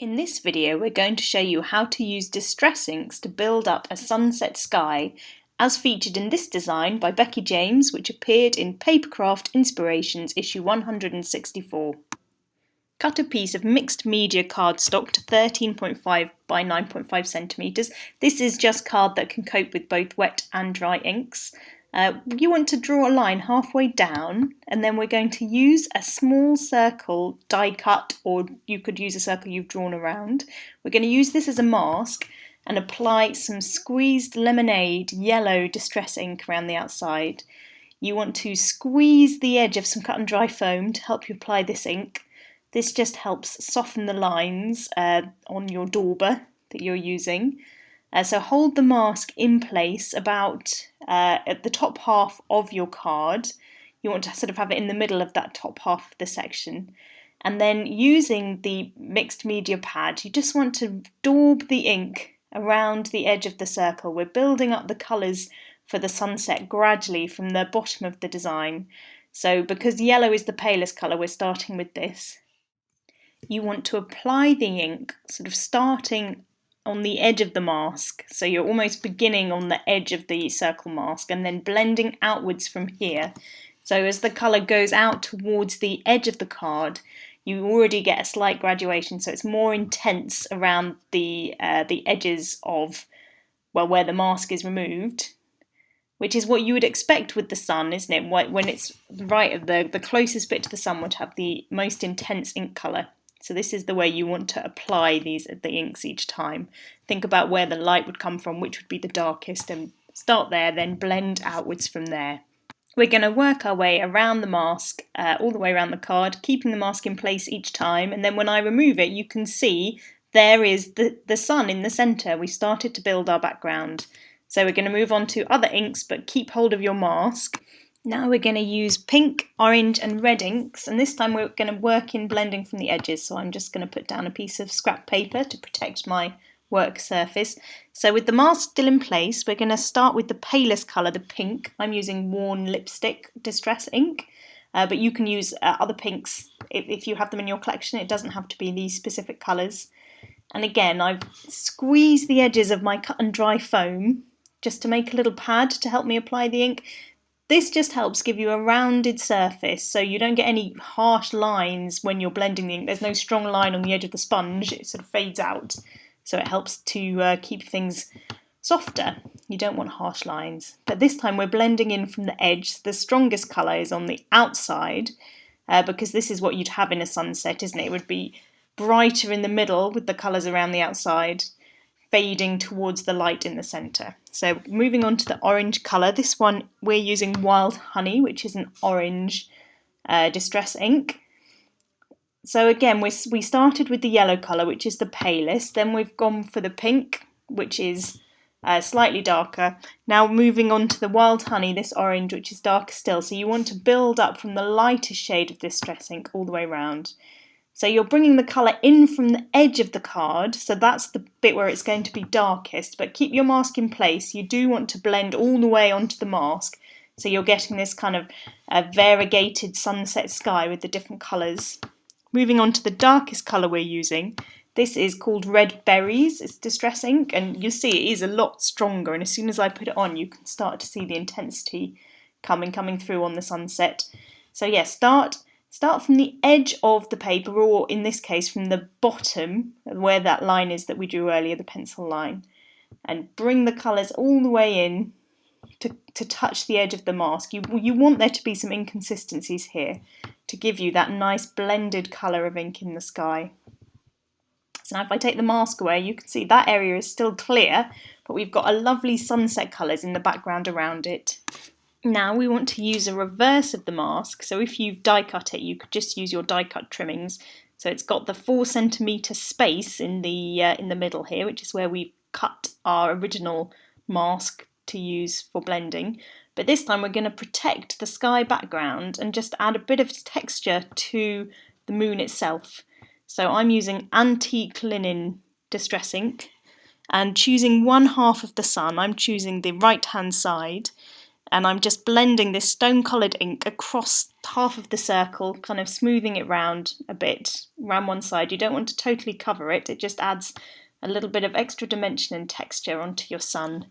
In this video, we're going to show you how to use distress inks to build up a sunset sky, as featured in this design by Becky James, which appeared in Papercraft Inspirations issue 164. Cut a piece of mixed media cardstock to 13.5 by 9.5 centimetres. This is just card that can cope with both wet and dry inks. You want to draw a line halfway down, and then we're going to use a small circle die cut, or you could use a circle you've drawn around. We're going to use this as a mask and apply some squeezed lemonade yellow distress ink around the outside. You want to squeeze the edge of some cut and dry foam to help you apply this ink. This just helps soften the lines on your dauber that you're using. So hold the mask in place about at the top half of your card. You want to sort of have it in the middle of that top half of the section. And then using the mixed media pad, you just want to daub the ink around the edge of the circle. We're building up the colours for the sunset gradually from the bottom of the design. So because yellow is the palest colour, we're starting with this. You want to apply the ink sort of starting on the edge of the mask, so you're almost beginning on the edge of the circle mask and then blending outwards from here. So as the colour goes out towards the edge of the card, you already get a slight graduation, so it's more intense around the edges of, well, where the mask is removed, which is what you would expect with the sun, isn't it? When it's right at the closest bit to the sun would have the most intense ink colour. So this is the way you want to apply the inks each time. Think about where the light would come from, which would be the darkest, and start there, then blend outwards from there. We're going to work our way around the mask, all the way around the card, keeping the mask in place each time, and then when I remove it, you can see there is the sun in the centre. We started to build our background. So we're going to move on to other inks, but keep hold of your mask. Now we're going to use pink, orange and red inks, and this time we're going to work in blending from the edges, so I'm just going to put down a piece of scrap paper to protect my work surface. So with the mask still in place, we're going to start with the palest colour, the pink. I'm using Worn Lipstick Distress ink, but you can use other pinks if you have them in your collection. It doesn't have to be these specific colours. And again, I've squeezed the edges of my cut and dry foam just to make a little pad to help me apply the ink. This just helps give you a rounded surface, so you don't get any harsh lines when you're blending the ink. There's no strong line on the edge of the sponge, it sort of fades out. So it helps to keep things softer. You don't want harsh lines. But this time we're blending in from the edge. The strongest colour is on the outside, because this is what you'd have in a sunset, isn't it? It would be brighter in the middle with the colours around the outside, fading towards the light in the centre. So moving on to the orange colour, this one we're using Wild Honey, which is an orange distress ink. So again, we started with the yellow colour, which is the palest, then we've gone for the pink, which is slightly darker. Now moving on to the Wild Honey, this orange, which is darker still. So you want to build up from the lightest shade of distress ink all the way around. So you're bringing the colour in from the edge of the card, so that's the bit where it's going to be darkest, but keep your mask in place. You do want to blend all the way onto the mask, so you're getting this kind of variegated sunset sky with the different colours. Moving on to the darkest colour we're using, this is called Red Berries. It's distress ink, and you'll see it is a lot stronger, and as soon as I put it on, you can start to see the intensity coming through on the sunset. So yeah, start from the edge of the paper, or in this case from the bottom where that line is that we drew earlier, the pencil line, and bring the colours all the way in to touch the edge of the mask. You want there to be some inconsistencies here to give you that nice blended colour of ink in the sky. So now if I take the mask away, you can see that area is still clear, but we've got a lovely sunset colours in the background around it. Now we want to use a reverse of the mask, so if you've die cut it, you could just use your die cut trimmings. So it's got the 4 centimetre space in the middle here, which is where we've cut our original mask to use for blending. But this time we're going to protect the sky background and just add a bit of texture to the moon itself. So I'm using Antique Linen Distress ink and choosing one half of the sun. I'm choosing the right hand side. and I'm just blending this stone-coloured ink across half of the circle, kind of smoothing it round a bit, around one side. You don't want to totally cover it, it just adds a little bit of extra dimension and texture onto your sun.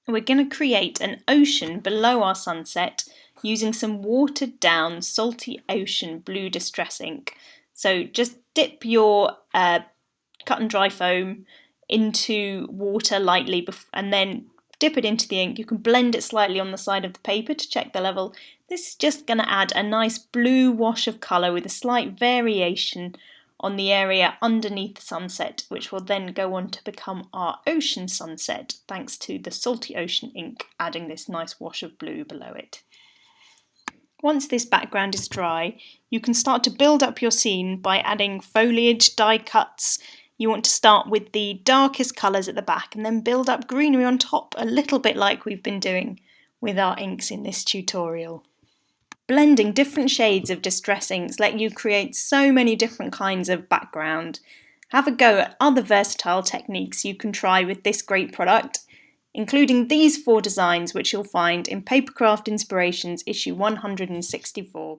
We're going to create an ocean below our sunset using some watered down salty ocean blue distress ink. So just dip your cut and dry foam into water lightly and then dip it into the ink. You can blend it slightly on the side of the paper to check the level. This is just going to add a nice blue wash of colour with a slight variation on the area underneath the sunset, which will then go on to become our ocean sunset, thanks to the salty ocean ink adding this nice wash of blue below it. Once this background is dry, you can start to build up your scene by adding foliage, die cuts. You want to start with the darkest colours at the back and then build up greenery on top, a little bit like we've been doing with our inks in this tutorial. Blending different shades of distress inks let you create so many different kinds of background. Have a go at other versatile techniques you can try with this great product, including these 4 designs which you'll find in Papercraft Inspirations issue 164.